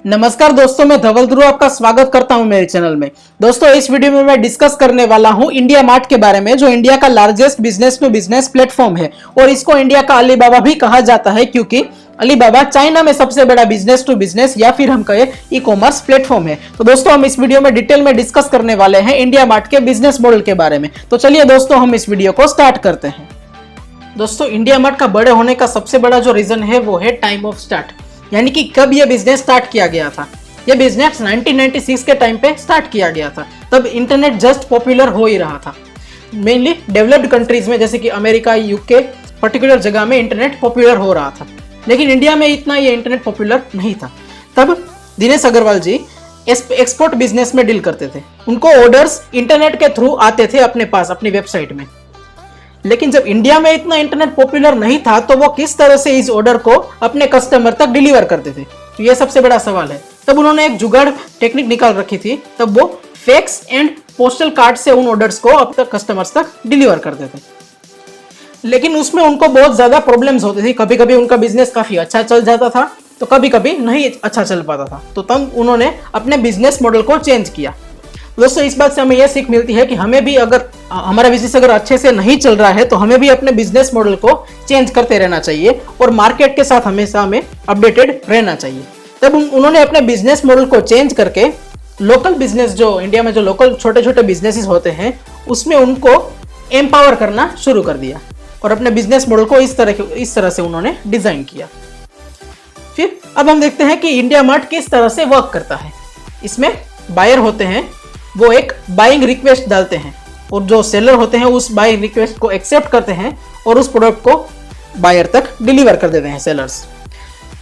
नमस्कार दोस्तों, मैं धवल ध्रुव आपका स्वागत करता हूं मेरे चैनल में। दोस्तों, इस वीडियो में मैं डिस्कस करने वाला हूं इंडिया मार्ट के बारे में, जो इंडिया का largest business to business platform है और इसको इंडिया का अलीबाबा भी कहा जाता है, क्योंकि अलीबाबा चाइना में सबसे बड़ा बिजनेस टू बिजनेस या फिर हम कहें ई कॉमर्स प्लेटफॉर्म है। तो दोस्तों, हम इस वीडियो में डिटेल में डिस्कस करने वाले हैं इंडिया मार्ट के बिजनेस मॉडल के बारे में। तो चलिए दोस्तों, हम इस वीडियो को स्टार्ट करते हैं। दोस्तों, इंडिया मार्ट का बड़े होने का सबसे बड़ा जो रीजन है वो है टाइम ऑफ स्टार्ट, यानी कि कब यह बिजनेस स्टार्ट किया गया था। यह बिजनेस 1996 के टाइम पे स्टार्ट किया गया था। तब इंटरनेट जस्ट पॉपुलर हो ही रहा था। मेनली डेवलप्ड कंट्रीज में जैसे कि अमेरिका, यूके, पर्टिकुलर जगह में इंटरनेट पॉपुलर हो रहा था, लेकिन इंडिया में इतना ये इंटरनेट पॉपुलर नहीं था। तब दिनेश अग्रवाल जी एक्सपोर्ट बिजनेस में डील करते थे। उनको ऑर्डर्स इंटरनेट के थ्रू आते थे अपने पास, अपनी वेबसाइट में। लेकिन जब इंडिया में इतना इंटरनेट पॉपुलर नहीं था, तो वो किस तरह से इस ऑर्डर को अपने कस्टमर तक डिलीवर करते थे, तो ये सबसे बड़ा सवाल है। तब उन्होंने एक जुगाड़ टेक्निक निकाल रखी थी। तब वो फैक्स एंड पोस्टल कार्ड से उन ऑर्डर्स को अब तक कस्टमर्स तक डिलीवर करते थे। लेकिन उसमें उनको बहुत ज्यादा प्रॉब्लम्स होती थी। कभी कभी उनका बिजनेस काफी अच्छा चल जाता था, तो कभी कभी नहीं अच्छा चल पाता था। तो तब उन्होंने अपने बिजनेस मॉडल को चेंज किया। दोस्तों, इस बात से हमें यह सीख मिलती है कि हमें भी अगर हमारा बिजनेस अगर अच्छे से नहीं चल रहा है, तो हमें भी अपने बिजनेस मॉडल को चेंज करते रहना चाहिए और मार्केट के साथ हमेशा हमें अपडेटेड रहना चाहिए। तब उन्होंने अपने बिजनेस मॉडल को चेंज करके लोकल बिजनेस, जो इंडिया में जो लोकल छोटे छोटे बिजनेसेस होते हैं, उसमें उनको एम्पावर करना शुरू कर दिया और अपने बिजनेस मॉडल को इस तरह से उन्होंने डिजाइन किया। फिर अब हम देखते हैं कि इंडिया मार्ट किस तरह से वर्क करता है। इसमें बायर होते हैं, वो एक बाइंग रिक्वेस्ट डालते हैं और जो सेलर होते हैं उस बाइंग रिक्वेस्ट को एक्सेप्ट करते हैं और उस प्रोडक्ट को बायर तक डिलीवर कर देते हैं सेलर्स।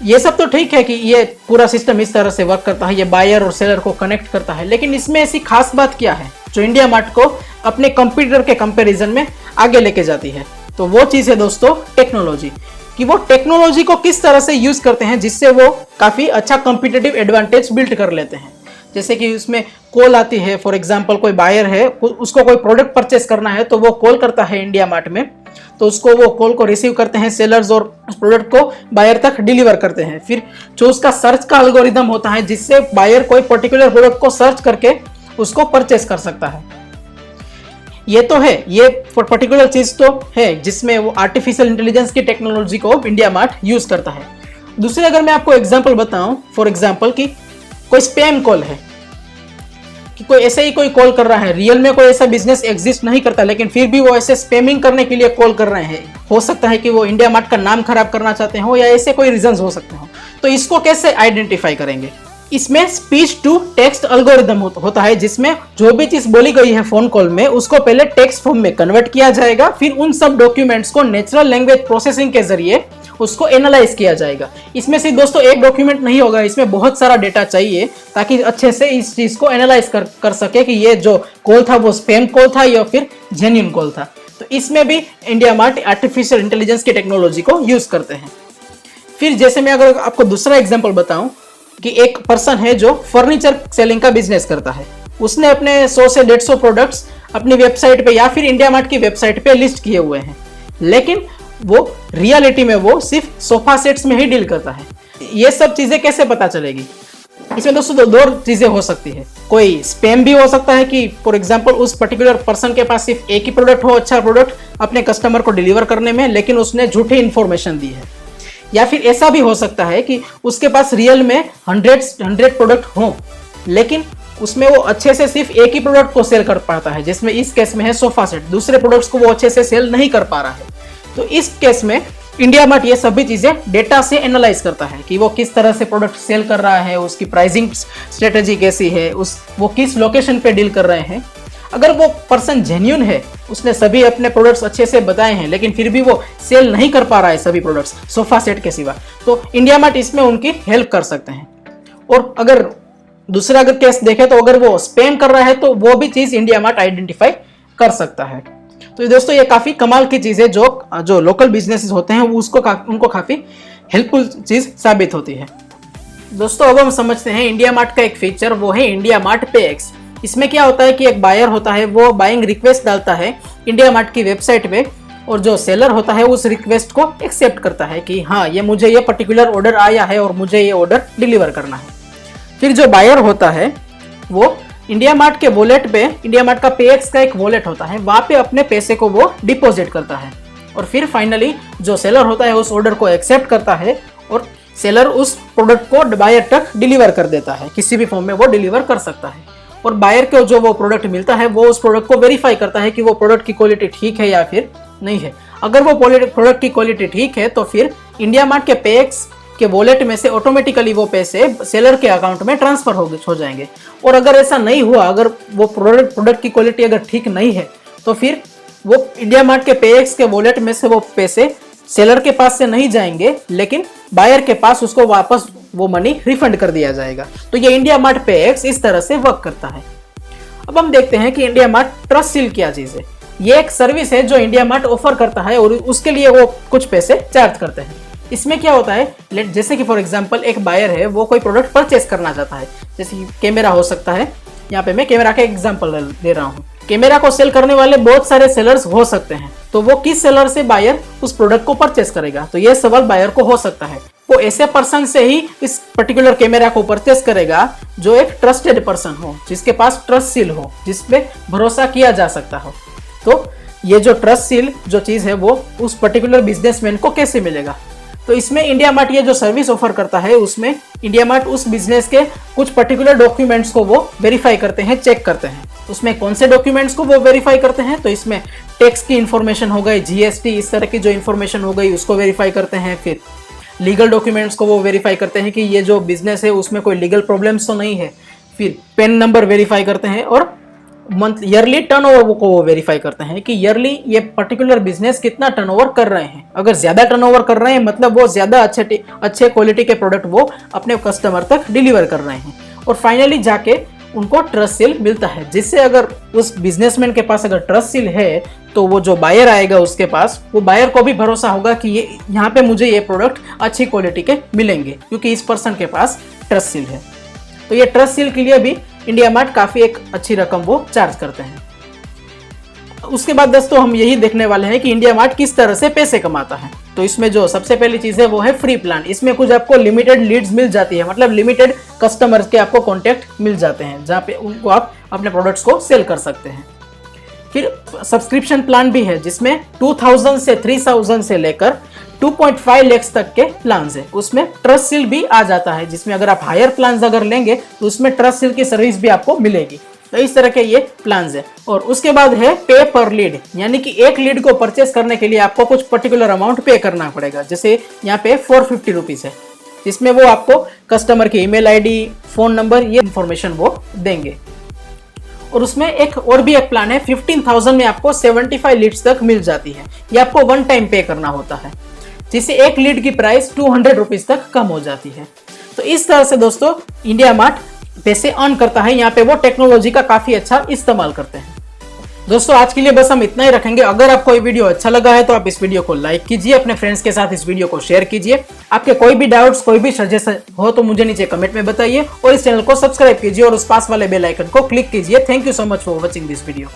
ये सब तो ठीक है कि ये पूरा सिस्टम इस तरह से वर्क करता है, ये बायर और सेलर को कनेक्ट करता है। लेकिन इसमें ऐसी खास बात क्या है जो इंडिया मार्ट को अपने कंप्यूटर के कंपैरिजन में आगे लेके जाती है? तो वो चीज़ है दोस्तों टेक्नोलॉजी, कि वो टेक्नोलॉजी को किस तरह से यूज करते हैं जिससे वो काफ़ी अच्छा कॉम्पिटिटिव एडवांटेज बिल्ड कर लेते हैं। जैसे कि उसमें कॉल आती है, फॉर एग्जांपल कोई बायर है, उसको कोई प्रोडक्ट परचेस करना है, तो वो कॉल करता है इंडिया मार्ट में, तो उसको वो कॉल को रिसीव करते हैं सेलर्स और उस प्रोडक्ट को बायर तक डिलीवर करते हैं। फिर जो उसका सर्च का एल्गोरिदम होता है, जिससे बायर कोई पर्टिकुलर प्रोडक्ट को सर्च करके उसको परचेस कर सकता है। ये तो है, ये पर्टिकुलर चीज तो है जिसमें वो आर्टिफिशियल इंटेलिजेंस की टेक्नोलॉजी को इंडिया मार्ट यूज करता है। दूसरे अगर मैं आपको एग्जाम्पल बताऊं, फॉर एग्जाम्पल कि कोई स्पैम कॉल है, कि कोई ऐसे ही कोई कॉल कर रहा है, रियल में कोई ऐसा बिजनेस एग्जिस्ट नहीं करता, लेकिन फिर भी वो ऐसे स्पैमिंग करने के लिए कॉल कर रहे हैं। हो सकता है कि वो इंडिया मार्ट का नाम खराब करना चाहते हो या ऐसे कोई रीजंस हो सकते हो। तो इसको कैसे आइडेंटिफाई करेंगे? इसमें स्पीच टू टेक्स्ट एल्गोरिदम होता है, जिसमें जो भी चीज बोली गई है फोन कॉल में, उसको पहले टेक्स्ट फॉर्म में कन्वर्ट किया जाएगा। फिर उन सब डॉक्यूमेंट्स को नेचुरल लैंग्वेज प्रोसेसिंग के जरिए उसको एनालाइज किया जाएगा। इसमें से दोस्तों एक डॉक्यूमेंट नहीं होगा, इसमें बहुत सारा डेटा चाहिए ताकि अच्छे से इस चीज को एनालाइज कर सके कि ये जो कॉल था वो स्पैम कॉल था या फिर जेन्युइन कॉल था। तो इसमें भी इंडिया मार्ट आर्टिफिशियल इंटेलिजेंस की टेक्नोलॉजी को यूज करते हैं। फिर जैसे मैं अगर आपको दूसरा एग्जाम्पल बताऊं कि एक पर्सन है जो फर्नीचर सेलिंग का बिजनेस करता है, उसने अपने 100 से 150 प्रोडक्ट्स अपनी वेबसाइट पे या फिर इंडिया मार्ट की वेबसाइट पे लिस्ट किए हुए हैं, लेकिन वो रियलिटी में वो सिर्फ सोफा सेट्स में ही डील करता है। ये सब चीजें कैसे पता चलेगी? इसमें दोस्तों दो चीजें हो सकती है। कोई स्पैम भी हो सकता है कि फॉर एग्जांपल उस पर्टिकुलर पर्सन के पास सिर्फ एक ही प्रोडक्ट हो, अच्छा प्रोडक्ट अपने कस्टमर को डिलीवर करने में, लेकिन उसने झूठी इंफॉर्मेशन दी है। या फिर ऐसा भी हो सकता है कि उसके पास रियल में 100 प्रोडक्ट हो, लेकिन उसमें वो अच्छे से सिर्फ एक ही प्रोडक्ट को सेल कर पाता है, जिसमें इस केस में है सोफा सेट। दूसरे प्रोडक्ट्स को वो अच्छे से सेल नहीं कर पा रहा है। तो इस केस में इंडिया मार्ट ये सभी चीजें डेटा से एनालाइज करता है कि वो किस तरह से प्रोडक्ट सेल कर रहा है, उसकी प्राइसिंग स्ट्रेटेजी कैसी है, वो किस लोकेशन पे डील कर रहे हैं। अगर वो पर्सन जेन्युइन है, उसने सभी अपने प्रोडक्ट्स अच्छे से बताए हैं, लेकिन फिर भी वो सेल नहीं कर पा रहा है सभी प्रोडक्ट्स सोफा सेट के सिवा, तो इंडिया मार्ट इसमें उनकी हेल्प कर सकते हैं। और अगर दूसरा अगर केस देखें तो अगर वो स्पैम कर रहा है, तो वो भी चीज इंडिया मार्ट आइडेंटिफाई कर सकता है। तो दोस्तों ये काफी कमाल की चीज है, जो लोकल बिजनेसेस होते हैं उनको काफी हेल्पफुल चीज साबित होती है। दोस्तों अब हम समझते हैं इंडिया मार्ट का एक फीचर, वो है इंडिया मार्ट पे एक्स। इसमें क्या होता है कि एक बायर होता है, वो बाइंग रिक्वेस्ट डालता है इंडिया मार्ट की वेबसाइट पे और जो सेलर होता है उस रिक्वेस्ट को एक्सेप्ट करता है कि हाँ ये मुझे ये पर्टिकुलर ऑर्डर आया है और मुझे ये ऑर्डर डिलीवर करना है। फिर जो बायर होता है वो इंडिया मार्ट के वॉलेट पे, इंडिया मार्ट का पेएक्स का एक वॉलेट होता है, वहां पे अपने पैसे को वो डिपॉजिट करता है। और फिर फाइनली जो सेलर होता है उस ऑर्डर को एक्सेप्ट करता है और सेलर उस प्रोडक्ट को बायर तक डिलीवर कर देता है, किसी भी फॉर्म में वो डिलीवर कर सकता है। और बायर को जो वो प्रोडक्ट मिलता है वो उस प्रोडक्ट को वेरीफाई करता है कि वो प्रोडक्ट की क्वालिटी ठीक है या फिर नहीं है। अगर वो प्रोडक्ट की क्वालिटी ठीक है तो फिर इंडिया मार्ट के पेएक्स के वॉलेट में से ऑटोमेटिकली वो पैसे सेलर के अकाउंट में ट्रांसफर हो जाएंगे। और अगर ऐसा नहीं हुआ, अगर वो प्रोडक्ट की क्वालिटी अगर ठीक नहीं है तो फिर वो इंडिया मार्ट के पेएक्स के वॉलेट में से वो पैसे सेलर के पास से नहीं जाएंगे, लेकिन बायर के पास उसको वापस वो मनी रिफंड कर दिया जाएगा। तो ये इंडिया मार्ट पेएक्स इस तरह से वर्क करता है। अब हम देखते हैं कि इंडिया मार्ट ट्रस्ट सील क्या चीज है। ये एक सर्विस है जो इंडिया मार्ट ऑफर करता है और उसके लिए वो कुछ पैसे चार्ज करते हैं। इसमें क्या होता है, जैसे कि फॉर एग्जांपल एक बायर है, वो कोई प्रोडक्ट परचेस करना चाहता है, जैसे कि कैमरा हो सकता है। यहाँ पे मैं कैमरा का एग्जांपल दे रहा हूँ। कैमरा को सेल करने वाले बहुत सारे सेलर्स हो सकते हैं, तो वो किस सेलर से बायर उस प्रोडक्ट को परचेस करेगा, तो ये सवाल बायर को हो सकता है। वो ऐसे पर्सन से ही इस पर्टिकुलर कैमरा को परचेस करेगा जो एक ट्रस्टेड पर्सन हो, जिसके पास ट्रस्ट सील हो, जिसपे भरोसा किया जा सकता हो। तो ये जो ट्रस्ट सील जो चीज है वो उस पर्टिकुलर बिजनेसमैन को कैसे मिलेगा, तो इसमें इंडिया मार्ट ये जो सर्विस ऑफर करता है उसमें इंडिया मार्ट उस बिजनेस के कुछ पर्टिकुलर डॉक्यूमेंट्स को वो वेरीफाई करते हैं, चेक करते हैं। उसमें कौन से डॉक्यूमेंट्स को वो वेरीफाई करते हैं, तो इसमें टैक्स की इंफॉर्मेशन हो गई, जीएसटी इस तरह की जो इंफॉर्मेशन हो गई उसको वेरीफाई करते हैं। फिर लीगल डॉक्यूमेंट्स को वो वेरीफाई करते हैं कि ये जो बिजनेस है उसमें कोई लीगल प्रॉब्लम्स तो नहीं है। फिर पेन नंबर वेरीफाई करते हैं और मंथ ईयरली टर्नओवर को वो वेरीफाई करते हैं कि ईयरली ये पर्टिकुलर बिजनेस कितना टर्नओवर कर रहे हैं। अगर ज्यादा टर्नओवर कर रहे हैं मतलब वो ज्यादा अच्छे क्वालिटी के प्रोडक्ट वो अपने कस्टमर तक डिलीवर कर रहे हैं। और फाइनली जाके उनको ट्रस्ट सील मिलता है, जिससे अगर उस बिजनेसमैन के पास अगर ट्रस्ट सील है तो वो जो बायर आएगा उसके पास, वो बायर को भी भरोसा होगा कि ये यहाँ पे मुझे ये प्रोडक्ट अच्छी क्वालिटी के मिलेंगे क्योंकि इस पर्सन के पास ट्रस्ट सील है। तो ये ट्रस्ट सील के लिए भी इंडिया मार्ट काफी एक अच्छी रकम वो चार्ज करते हैं। उसके बाद दोस्तों हम यही देखने वाले हैं कि इंडिया मार्ट किस तरह से पैसे कमाता है। तो इसमें जो सबसे पहली चीज है वो है फ्री प्लान। इसमें कुछ आपको लिमिटेड लीड्स मिल जाती है, मतलब लिमिटेड कस्टमर्स के आपको कॉन्टेक्ट मिल जाते हैं जहाँ पे उनको आप अपने प्रोडक्ट्स को सेल कर सकते हैं। फिर सब्सक्रिप्शन प्लान भी है जिसमें 2000 से 3000 से लेकर 2.5 लाख तक के प्लान है। उसमें ट्रस्ट सील भी आ जाता है, जिसमें अगर आप हायर प्लान अगर लेंगे तो उसमें ट्रस्ट सील की सर्विस भी आपको मिलेगी। तो इस तरह के ये प्लान है। और उसके बाद है पे पर लीड, यानी कि एक लीड को परचेस करने के लिए आपको कुछ पर्टिकुलर अमाउंट पे करना पड़ेगा। जैसे यहाँ पे 450 रुपीज है, जिसमें वो आपको कस्टमर की ईमेल आईडी, फोन नंबर, ये इंफॉर्मेशन वो देंगे। और उसमें एक और भी एक प्लान है 15,000 में आपको 75 लीड्स तक मिल जाती है। ये आपको वन टाइम पे करना होता है, जिससे एक लीड की प्राइस 200 रुपीज तक कम हो जाती है। तो इस तरह से दोस्तों इंडिया मार्ट पैसे अर्न करता है। यहाँ पे वो टेक्नोलॉजी का काफी अच्छा इस्तेमाल करते हैं। दोस्तों आज के लिए बस हम इतना ही रखेंगे। अगर आपको ये वीडियो अच्छा लगा है तो आप इस वीडियो को लाइक कीजिए, अपने फ्रेंड्स के साथ इस वीडियो को शेयर कीजिए। आपके कोई भी डाउट्स, कोई भी सजेशन हो तो मुझे नीचे कमेंट में बताइए और इस चैनल को सब्सक्राइब कीजिए और उस पास वाले बेल आइकन को क्लिक कीजिए। Thank you so much for watching this video.